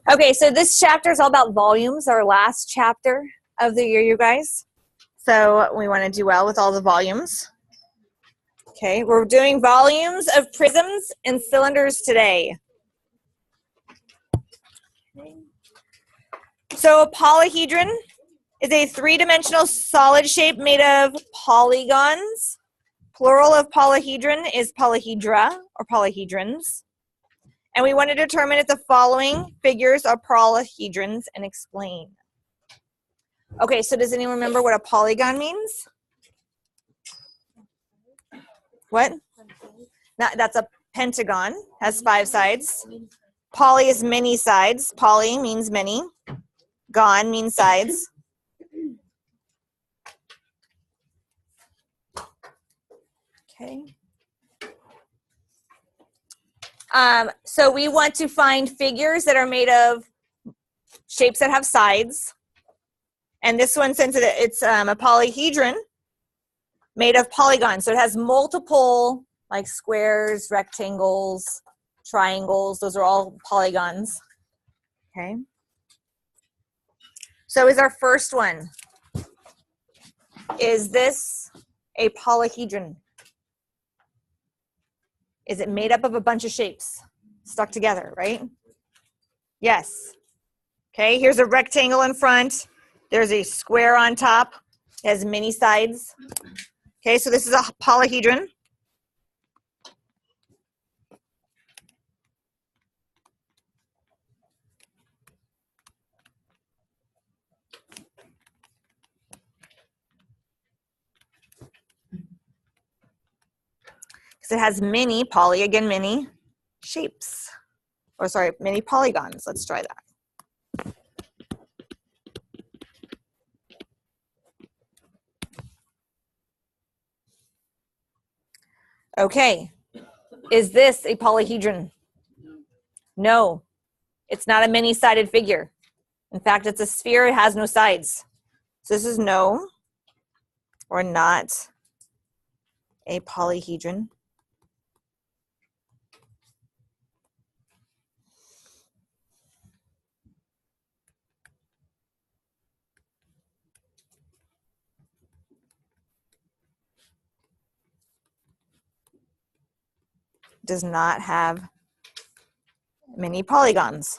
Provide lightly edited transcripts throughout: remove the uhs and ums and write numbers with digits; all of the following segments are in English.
Okay, so this chapter is all about volumes, our last chapter of the year, you guys. So we want to do well with all the volumes. Okay, we're doing volumes of prisms and cylinders today. So a polyhedron is a three-dimensional solid shape made of polygons. Plural of polyhedron is polyhedra or polyhedrons. And we want to determine if the following figures are polyhedrons and explain. Okay, so does anyone remember what a polygon means? What? That's a pentagon, has 5 sides. Poly is many sides. Poly means many. Gon means sides. Okay. So we want to find figures that are made of shapes that have sides. And this one, since it's a polyhedron made of polygons, so it has multiple like squares, rectangles, triangles. Those are all polygons. Okay. So is our first one, is this a polyhedron? Is it made up of a bunch of shapes stuck together, right? Yes. Okay, here's a rectangle in front. There's a square on top. It has many sides. Okay, so this is a polyhedron. Because it has many, poly again, many shapes. Or sorry, many polygons. Let's try that. Okay, is this a polyhedron? No, it's not a many-sided figure. In fact, it's a sphere, it has no sides. So this is no, or not a polyhedron. Does not have many polygons.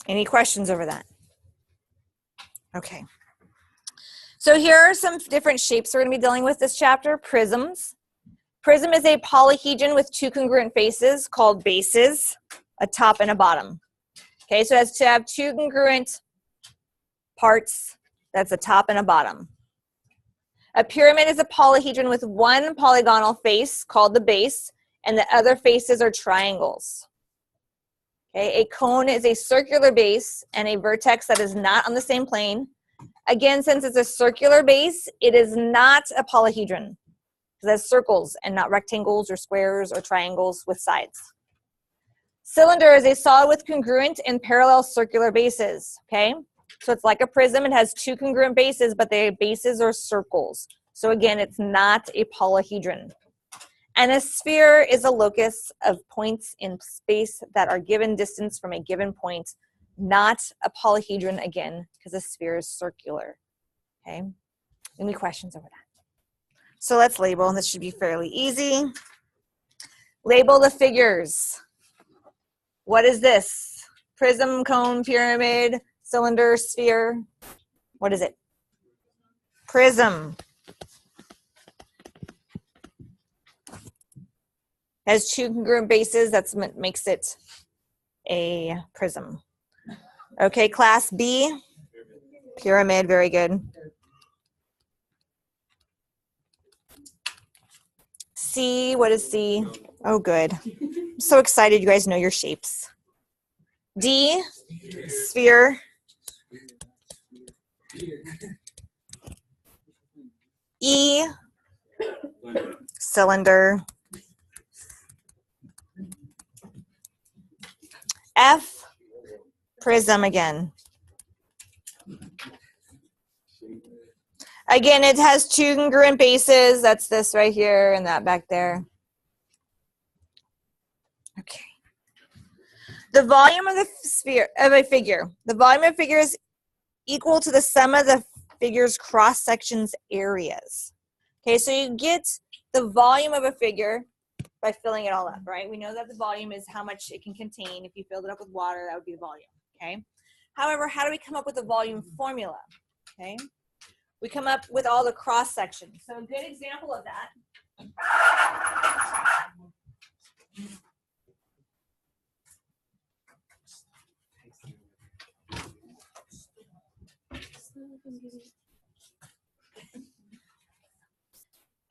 Any questions over that? Okay. So here are some different shapes we're going to be dealing with this chapter. Prisms. Prism is a polyhedron with 2 congruent faces called bases, a top and a bottom. Okay, so it has to have 2 congruent parts. That's a top and a bottom. A pyramid is a polyhedron with 1 polygonal face called the base, and the other faces are triangles. Okay, a cone is a circular base and a vertex that is not on the same plane. Again, since it's a circular base, it is not a polyhedron. It has circles and not rectangles or squares or triangles with sides. Cylinder is a solid with congruent and parallel circular bases, okay? So it's like a prism. It has 2 congruent bases, but the bases are circles. So again, it's not a polyhedron. And a sphere is a locus of points in space that are given distance from a given point, not a polyhedron again, because a sphere is circular, okay? Any questions over that? So let's label, and this should be fairly easy. Label the figures. What is this? Prism, cone, pyramid, cylinder, sphere. What is it? Prism. Has 2 congruent bases. That's what makes it a prism. Okay, class B. Pyramid, very good. C, what is C? Oh, good. I'm so excited you guys know your shapes. D, sphere. E, cylinder. F, prism again. Again, it has two congruent bases. That's this right here and that back there. Okay. The volume of the sphere of a figure. The volume of a figure is equal to the sum of the figure's cross sections areas. Okay, so you get the volume of a figure by filling it all up, right? We know that the volume is how much it can contain. If you filled it up with water, that would be the volume, okay? However, how do we come up with the volume formula, okay? We come up with all the cross sections. So a good example of that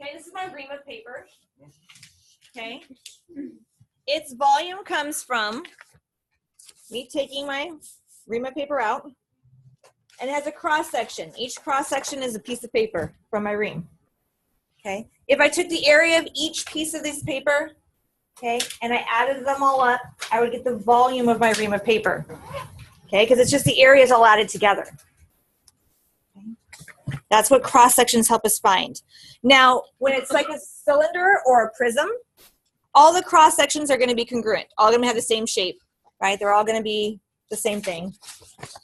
okay, this is my ream of paper. Okay. Its volume comes from me taking my ream of paper out, and it has a cross section. Each cross section is a piece of paper from my ream. Okay. If I took the area of each piece of this paper, okay, and I added them all up, I would get the volume of my ream of paper. Okay, because it's just the areas all added together. Okay. That's what cross sections help us find. Now, when it's like a cylinder or a prism, all the cross sections are going to be congruent. All going to have the same shape, right? They're all going to be the same thing.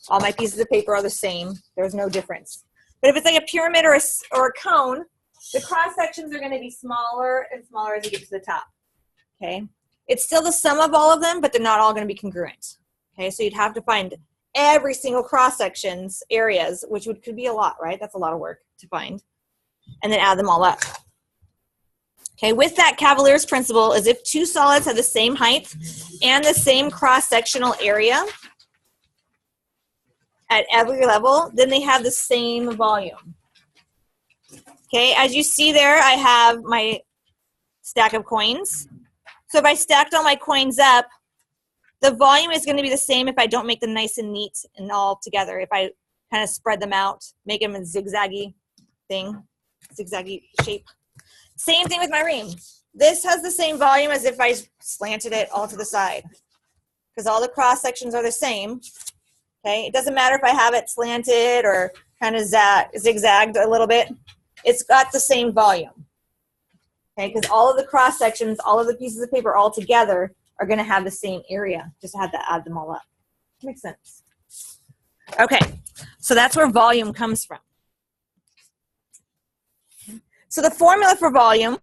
All my pieces of paper are the same. There's no difference. But if it's like a pyramid or a cone, the cross sections are going to be smaller and smaller as you get to the top. Okay, it's still the sum of all of them, but they're not all going to be congruent. Okay, so you'd have to find every single cross sections areas, which could be a lot, right? That's a lot of work to find, and then add them all up. Okay, with that, Cavalier's principle is if two solids have the same height and the same cross-sectional area at every level, then they have the same volume. Okay, as you see there, I have my stack of coins. So if I stacked all my coins up, the volume is going to be the same if I don't make them nice and neat and all together. If I kind of spread them out, make them a zigzaggy thing, zigzaggy shape. Same thing with my ream. This has the same volume as if I slanted it all to the side, because all the cross sections are the same. Okay, it doesn't matter if I have it slanted or kind of zigzagged a little bit. It's got the same volume. Okay, because all of the cross sections, all of the pieces of paper all together are going to have the same area. Just had to add them all up. Makes sense. Okay, so that's where volume comes from. So the formula for volume,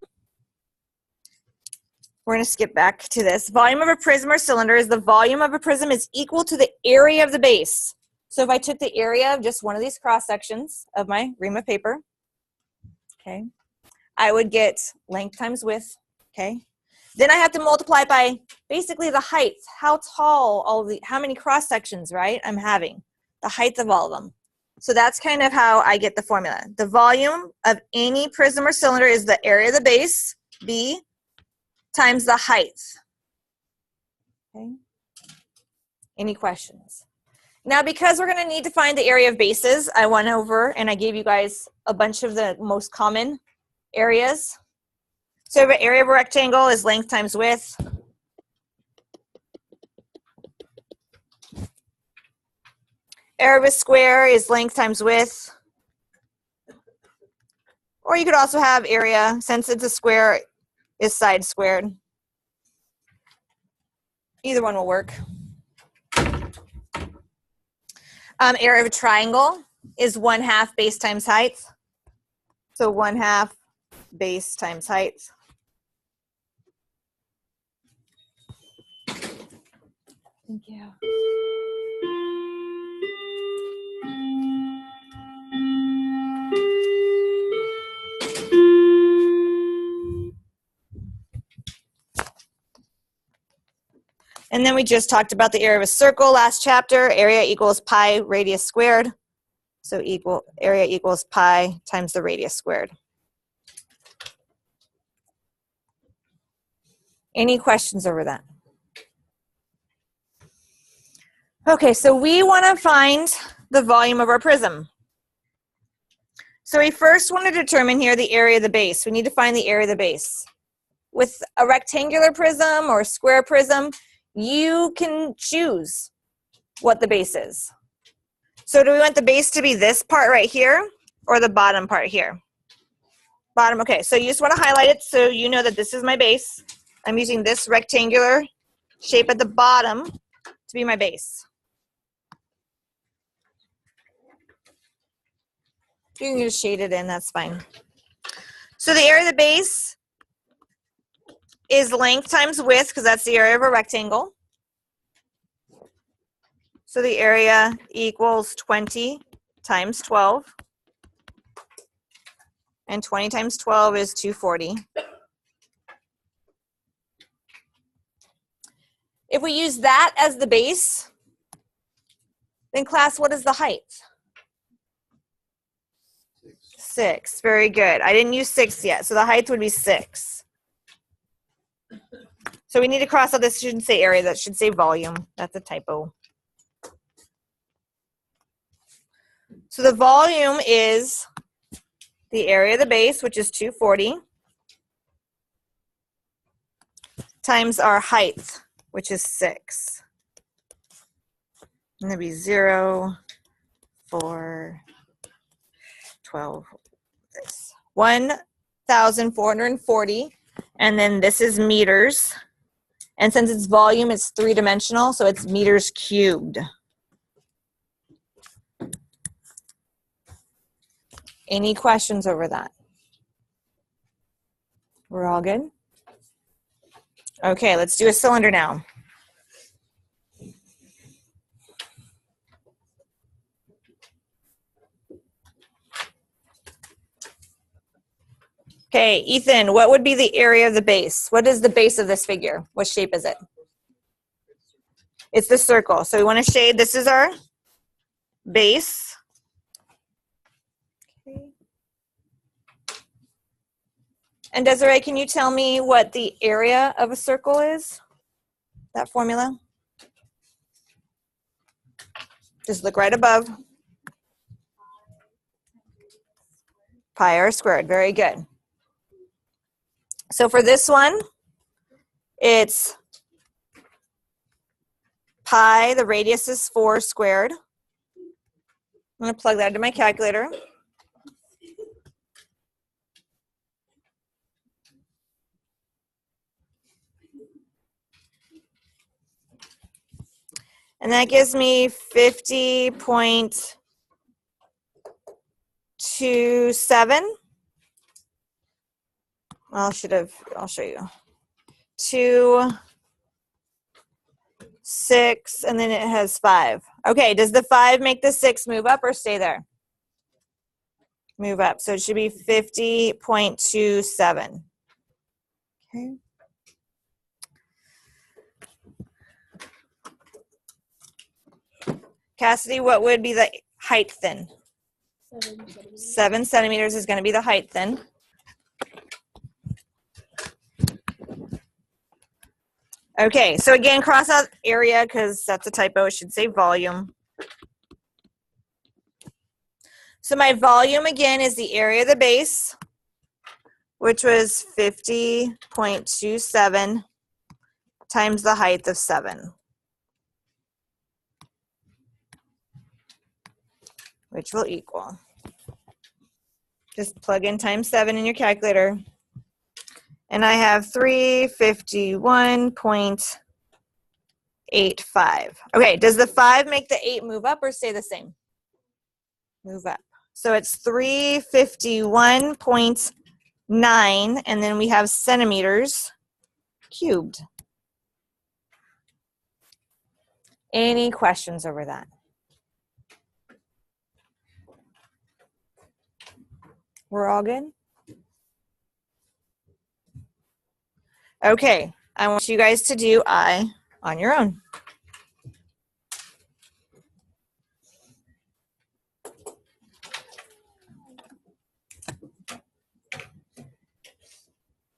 we're going to skip back to this. Volume of a prism or cylinder is the volume of a prism is equal to the area of the base. So if I took the area of just one of these cross sections of my ream of paper, okay, I would get length times width, okay? Then I have to multiply by basically the height, how tall, how many cross sections, right, I'm having, the height of all of them. So that's kind of how I get the formula. The volume of any prism or cylinder is the area of the base, B, times the height. Okay. Any questions? Now, because we're going to need to find the area of bases, I went over and I gave you guys a bunch of the most common areas. So the area of a rectangle is length times width. Area of a square is length times width. Or you could also have area, since it's a square, is side squared. Either one will work. Area of a triangle is 1/2 base times height. So 1/2 base times height. Thank you. And then we just talked about the area of a circle last chapter. Area equals pi radius squared. So area equals pi times the radius squared. Any questions over that? Okay, so we want to find the volume of our prism. So we first want to determine here the area of the base. We need to find the area of the base. With a rectangular prism or a square prism, you can choose what the base is. So do we want the base to be this part right here or the bottom part here? Bottom, okay, so you just want to highlight it so you know that this is my base. I'm using this rectangular shape at the bottom to be my base. You can just shade it in, that's fine. So the area of the base is length times width, because that's the area of a rectangle. So the area equals 20 times 12. And 20 times 12 is 240. If we use that as the base, then class, what is the height? 6. Very good. I didn't use 6 yet, so the height would be 6. So we need to cross out this. Shouldn't say area, that should say volume. That's a typo. So the volume is the area of the base, which is 240, times our height, which is 6. And that'd be 0, 4, 12, 1,440, and then this is meters. And since it's volume, it's 3-dimensional, so it's meters cubed. Any questions over that? We're all good? Okay, let's do a cylinder now. Okay, Ethan, what would be the area of the base? What is the base of this figure? What shape is it? It's the circle. So we want to shade, this is our base. Okay. And Desiree, can you tell me what the area of a circle is? That formula? Just look right above. Pi r squared. Very good. So for this one, it's pi, the radius is 4 squared. I'm going to plug that into my calculator. And that gives me 50.27. I'll show you. 2, 6, and then it has 5. Okay, does the 5 make the 6 move up or stay there? Move up. So it should be 50.27. Okay. Cassidy, what would be the height then? 7 centimeters is going to be the height then. Okay, so again, cross out area because that's a typo. It should say volume. So my volume again is the area of the base, which was 50.27 times the height of 7, which will equal. Just plug in times 7 in your calculator. And I have 351.85. Okay, does the 5 make the 8 move up or stay the same? Move up. So it's 351.9, and then we have centimeters cubed. Any questions over that? We're all good? Okay, I want you guys to do I on your own.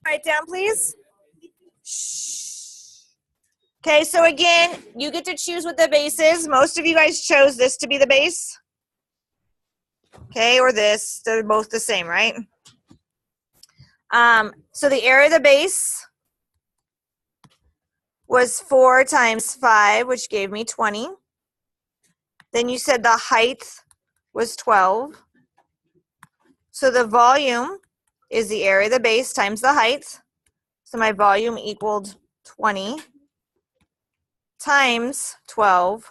Write down, please. Shh. Okay, so again, you get to choose what the base is. Most of you guys chose this to be the base. Okay, or this. They're both the same, right? So the area of the base was 4 times 5, which gave me 20. Then you said the height was 12. So the volume is the area of the base times the height. So my volume equaled 20 times 12.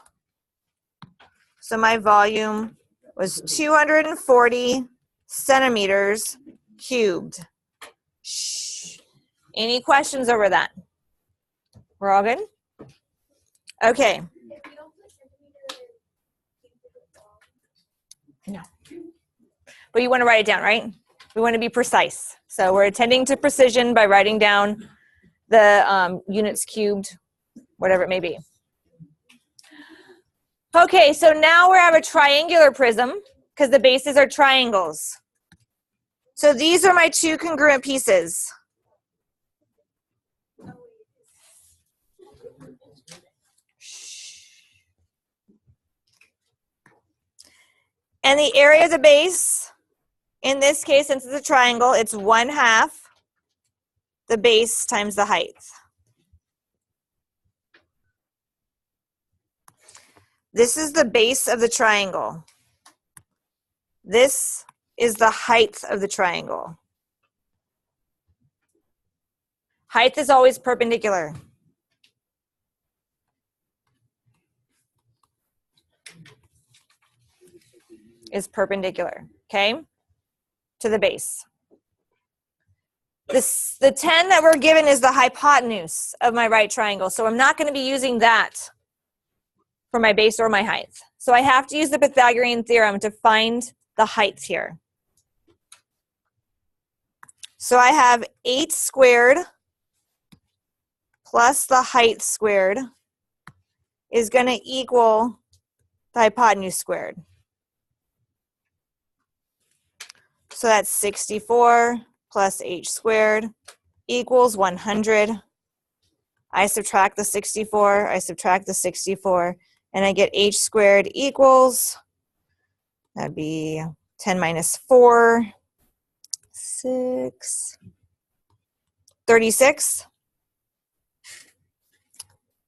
So my volume was 240 centimeters cubed. Shh. Any questions over that? We're all good? Okay. No. But you want to write it down, right? We want to be precise. So we're attending to precision by writing down the units cubed, whatever it may be. Okay, so now we have a triangular prism because the bases are triangles. So these are my two congruent pieces. And the area of the base, in this case, since it's a triangle, it's 1/2 the base times the height. This is the base of the triangle. This is the height of the triangle. Height is always perpendicular. Is perpendicular, okay, to the base. The 10 that we're given is the hypotenuse of my right triangle, so I'm not going to be using that for my base or my height. So I have to use the Pythagorean theorem to find the height here. So I have 8 squared plus the height squared is going to equal the hypotenuse squared. So that's 64 plus h squared equals 100. I subtract the 64, I subtract the 64, and I get h squared equals, that'd be 10 minus 4, 6, 36.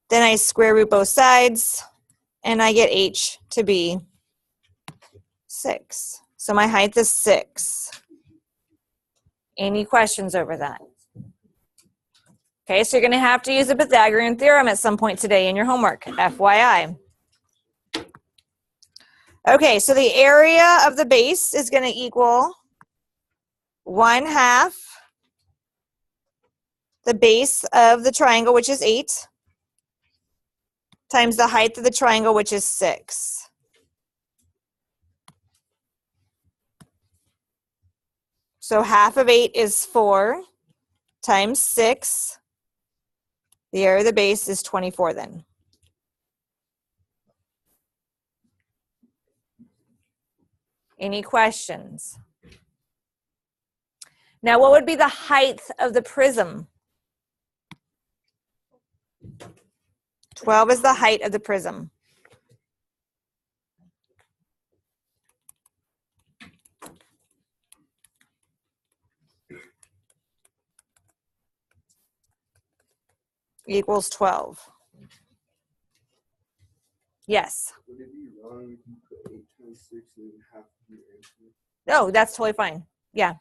Then I square root both sides, and I get h to be 6. So my height is 6. Any questions over that? Okay, so you're going to have to use the Pythagorean theorem at some point today in your homework, FYI. Okay, so the area of the base is going to equal 1/2 the base of the triangle, which is 8, times the height of the triangle, which is 6. So 1/2 of 8 is 4 times 6. The area of the base is 24 then. Any questions? Now, what would be the height of the prism? 12 is the height of the prism. Equals 12. Yes. Would it be wrong if you put 8 times 6 and half of your answer? No, that's totally fine. Yeah.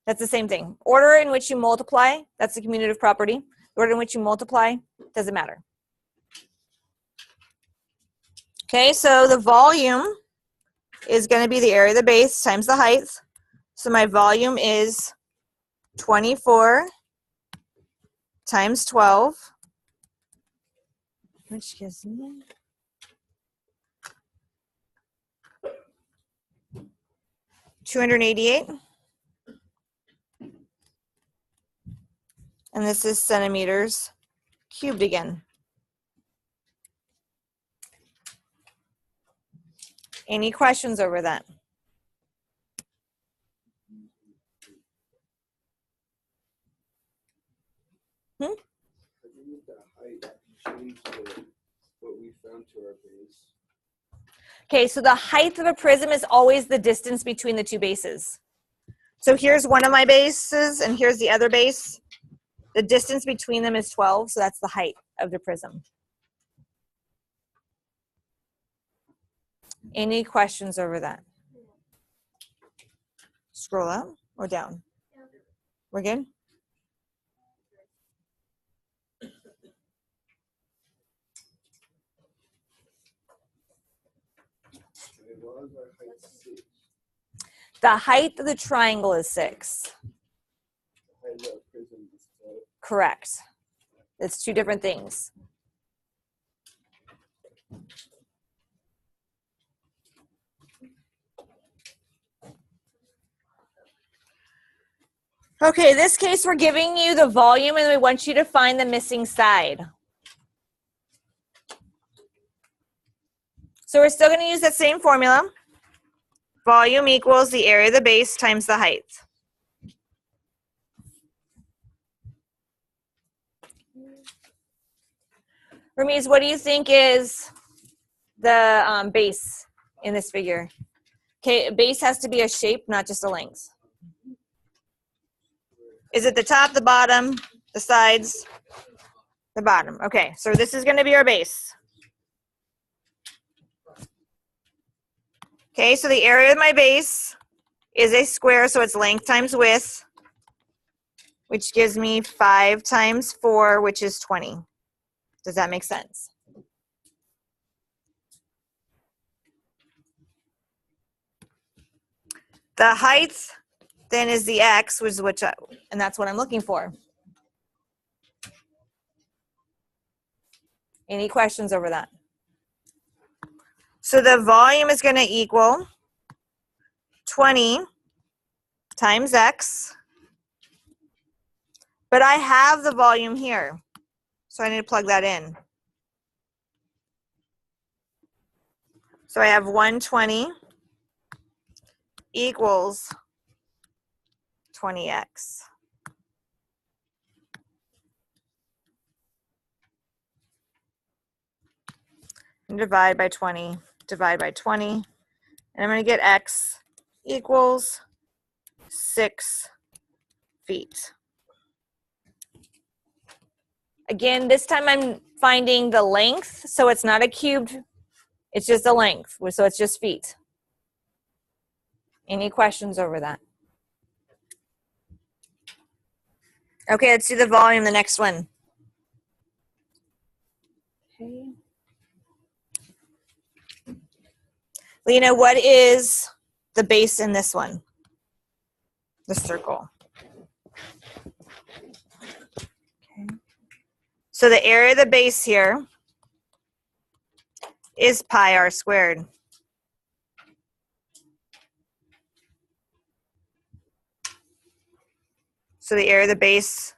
That's the same thing. Order in which you multiply, that's the commutative property. The order in which you multiply doesn't matter. Okay, so the volume is going to be the area of the base times the height. So my volume is 24 times 12, which gives me 288. And this is centimeters cubed again. Any questions over that? change what we found to our base? Okay, so the height of a prism is always the distance between the two bases. So here's one of my bases, and here's the other base. The distance between them is 12, so that's the height of the prism. Any questions over that? Scroll up or down? We're good? And why is our height 6? The height of the triangle is 6. The height of our prism is 12. Correct. It's two different things. Okay, this case we're giving you the volume and we want you to find the missing side. So we're still going to use that same formula. Volume equals the area of the base times the height. Hermes, what do you think is the base in this figure? Okay, base has to be a shape, not just a length. Is it the top, the bottom, the sides? The bottom. Okay, so this is going to be our base. Okay, so the area of my base is a square, so it's length times width, which gives me 5 times 4, which is 20. Does that make sense? The height then is the x, and that's what I'm looking for. Any questions over that? So the volume is going to equal 20 times x, but I have the volume here, so I need to plug that in. So I have 120 equals 20x. And divide by 20, divide by 20, and I'm going to get x equals 6 feet. Again, this time I'm finding the length, so it's not a cubed, it's just a length, so it's just feet. Any questions over that? Okay, let's do the volume, the next one. Okay. Lena, what is the base in this one? The circle. Okay. So the area of the base here is pi r squared. So the area of the base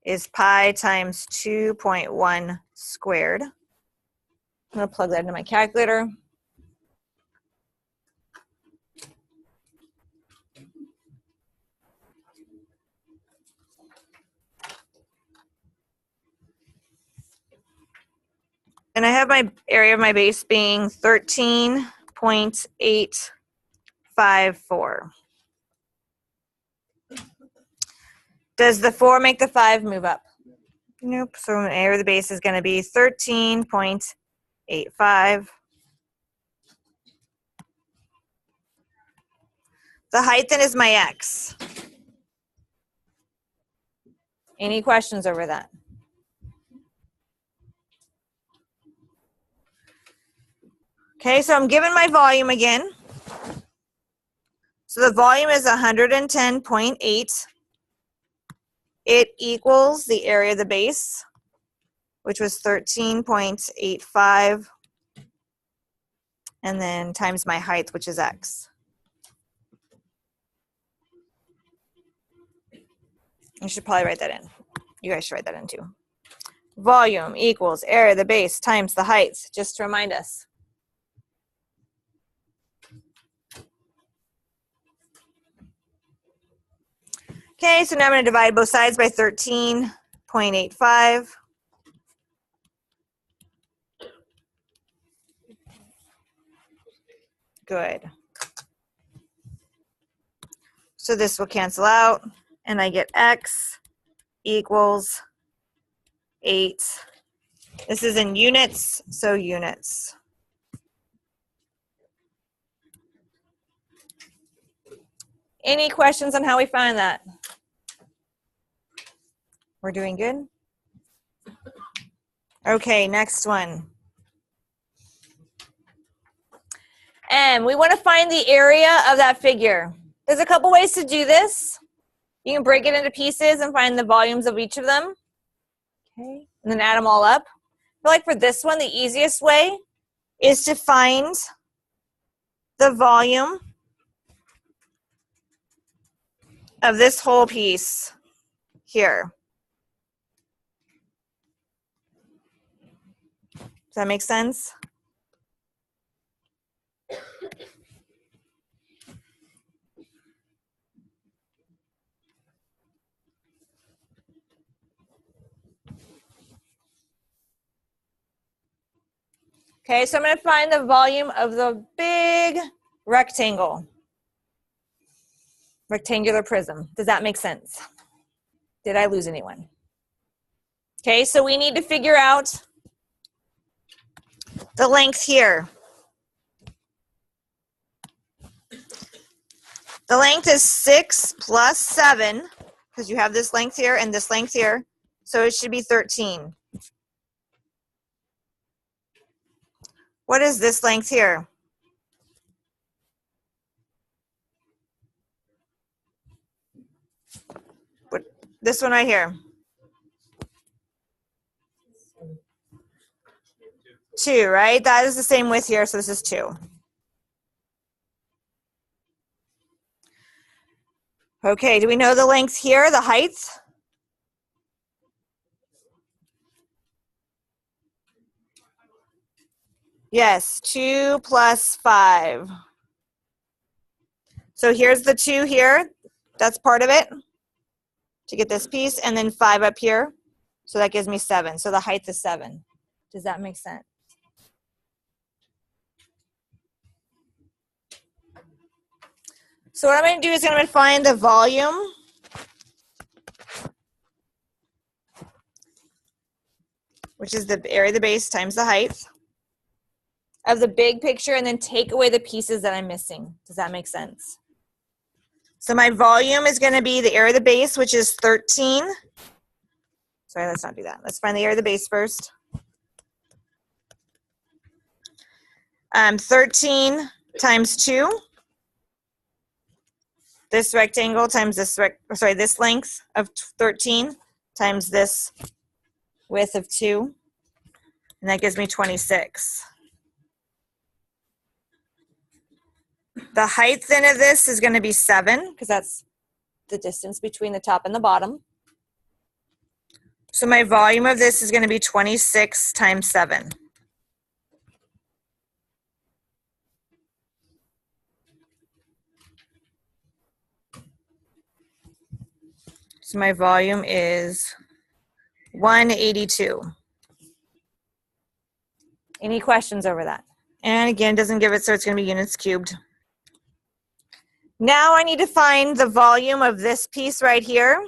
is pi times 2.1 squared. I'm going to plug that into my calculator. And I have my area of my base being 13.854. Does the 4 make the 5 move up? Nope. So the area of the base is going to be 13.85. The height then is my x. Any questions over that? Okay, so I'm given my volume again. So the volume is 110.8. It equals the area of the base, which was 13.85, and then times my height, which is x. You should probably write that in. You guys should write that in too. Volume equals area of the base times the height, just to remind us. Okay, so now I'm going to divide both sides by 13.85. Good. So this will cancel out, and I get x equals 8. This is in units, so units. Any questions on how we find that? We're doing good? Okay, next one. And we want to find the area of that figure. There's a couple ways to do this. You can break it into pieces and find the volumes of each of them. Okay, and then add them all up. I feel like for this one, the easiest way is to find the volume of this whole piece here. Does that make sense? Okay, so I'm going to find the volume of the big rectangle. Rectangular prism. Does that make sense? Did I lose anyone? Okay, so we need to figure out the length here. The length is 6 plus 7, because you have this length here and this length here, so it should be 13. What is this length here? This one right here. 2, right? That is the same width here, so this is 2. Okay, do we know the length here, the height? Yes, 2 plus 5. So here's the 2 here. That's part of it to get this piece, and then 5 up here. So that gives me 7. So the height is 7. Does that make sense? So what I'm going to do is I'm going to find the volume which is the area of the base times the height of the big picture, and then take away the pieces that I'm missing. Does that make sense? So my volume is going to be the area of the base, which is 13. Sorry, let's not do that. Let's find the area of the base first. 13 times 2. This rectangle times this, this length of 13 times this width of 2. And that gives me 26. The height then of this is going to be 7, because that's the distance between the top and the bottom. So my volume of this is going to be 26 times 7. So my volume is 182. Any questions over that? And again, it doesn't give it, so it's going to be units cubed. Now I need to find the volume of this piece right here.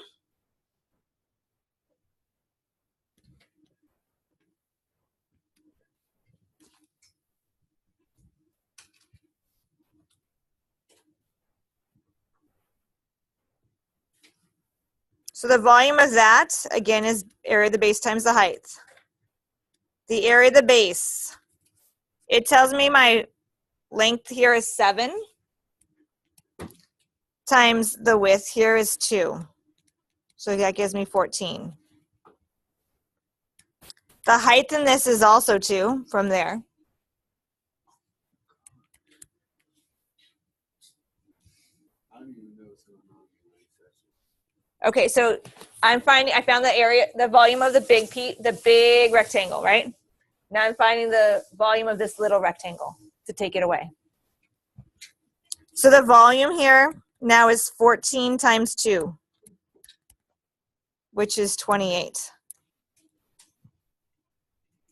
So the volume of that, again, is area of the base times the height. The area of the base, it tells me my length here is 7 times the width here is 2. So that gives me 14. The height in this is also 2 from there. Okay, so I found the area, the volume of the big rectangle, right? Now I'm finding the volume of this little rectangle to take it away. So the volume here now is 14 times 2, which is 28.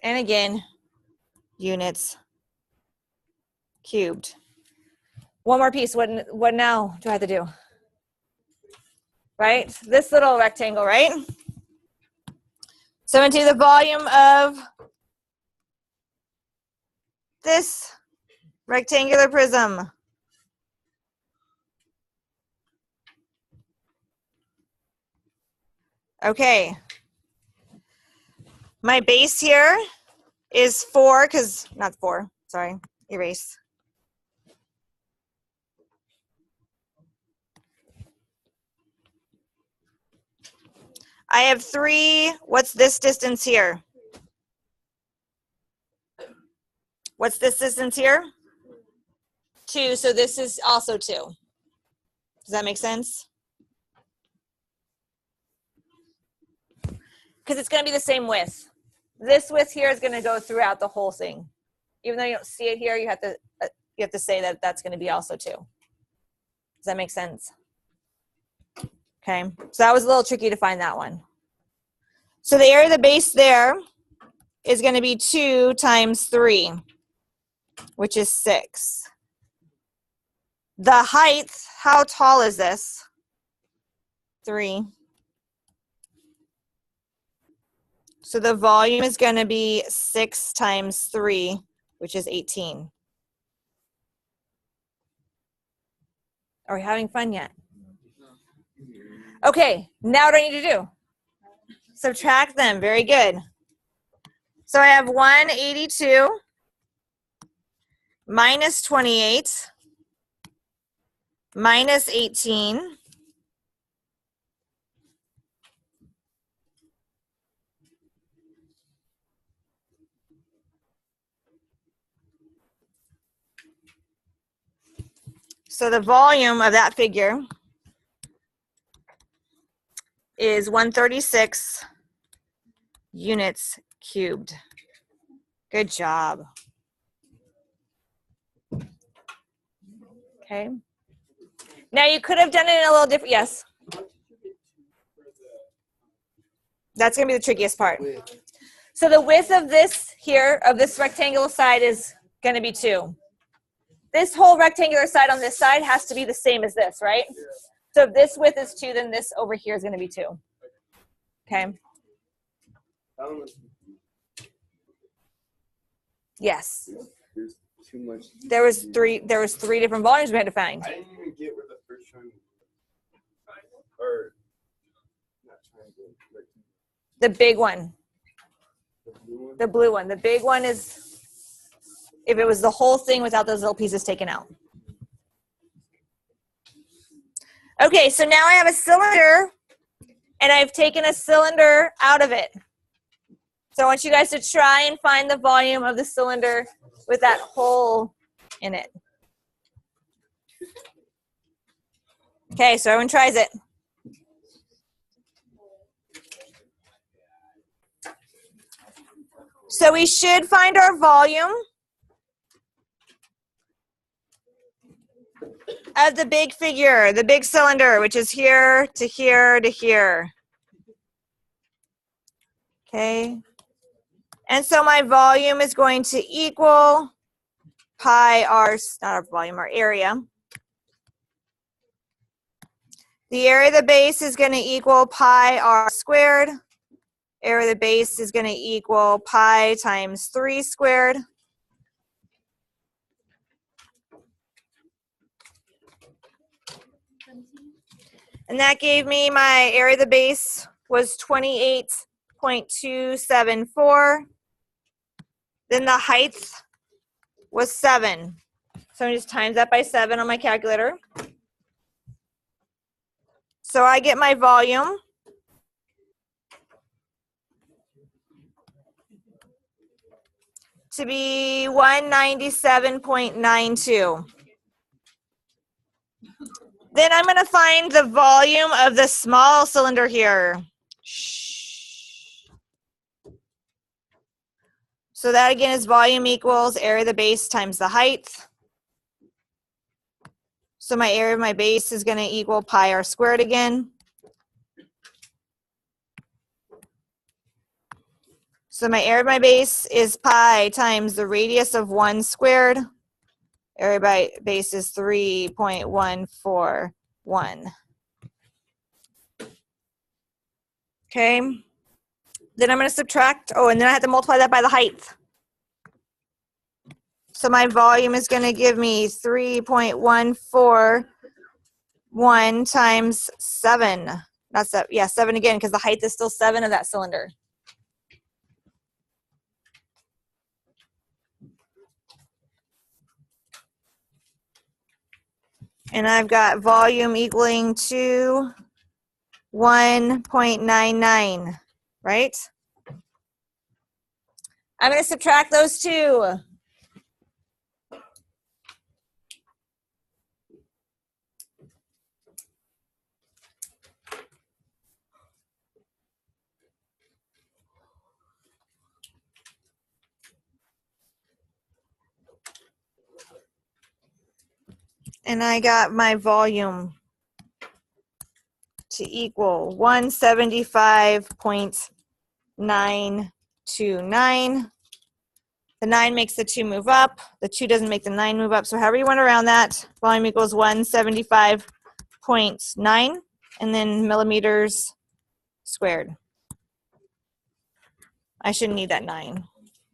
And again, units cubed. One more piece. What now do I have to do? Right? This little rectangle, right? So into the volume of this rectangular prism. Okay. My base here is 4, because not 4, sorry, erase. I have 3. What's this distance here? What's this distance here? 2, so this is also 2. Does that make sense? Because it's going to be the same width. This width here is going to go throughout the whole thing. Even though you don't see it here, you have to say that that's going to be also 2. Does that make sense? Okay, so that was a little tricky to find that one. So the area of the base there is going to be 2 times 3, which is 6. The height, how tall is this? 3. So the volume is going to be 6 times 3, which is 18. Are we having fun yet? Okay, now what do I need to do? Subtract them. Very good. So I have 182 minus 28 minus 18 so the volume of that figure is 136 units cubed. Good job. Okay. Now you could have done it in a little different, yes. That's going to be the trickiest part. So the width of this here, of this rectangular side, is going to be 2. This whole rectangular side on this side has to be the same as this, right? So if this width is 2, then this over here is going to be 2. Okay. Yes. There's too much. There was 3 different volumes we had to find. I didn't even get where the first triangle was. Or not triangle, rectangle. The big one. The blue one? The blue one. The big one is if it was the whole thing without those little pieces taken out. Okay, so now I have a cylinder, and I've taken a cylinder out of it. So I want you guys to try and find the volume of the cylinder with that hole in it. Okay, so everyone tries it. So we should find our volume of the big figure, the big cylinder, which is here to here to here. Okay. And so my volume is going to equal pi r, not our volume, our area. The area of the base is going to equal pi r squared. Area of the base is going to equal pi times 3 squared. And that gave me my area of the base was 28.274. Then the height was 7. So I just times that by 7 on my calculator. So I get my volume to be 197.92. Then I'm going to find the volume of the small cylinder here. So that again is volume equals area of the base times the height. So my area of my base is going to equal pi r squared again. So my area of my base is pi times the radius of 1 squared area by base is 3.141. Okay. Then I'm going to subtract, oh, and then I have to multiply that by the height. So my volume is going to give me 3.141 times 7. That's that, yeah, 7 again, because the height is still 7 of that cylinder. And I've got volume equaling to 1.99, right? I'm going to subtract those two. And I got my volume to equal 175.929. The 9 makes the 2 move up. The 2 doesn't make the 9 move up. So however you want to round that, volume equals 175.9 and then millimeters squared. I shouldn't need that 9.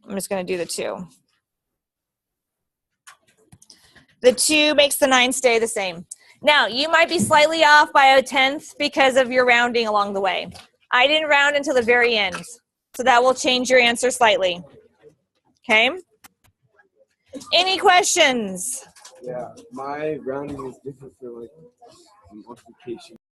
I'm just going to do the 2. The 2 makes the 9 stay the same. Now, you might be slightly off by a tenth because of your rounding along the way. I didn't round until the very end, so that will change your answer slightly. Okay? Any questions? Yeah, my rounding is different for like multiplication.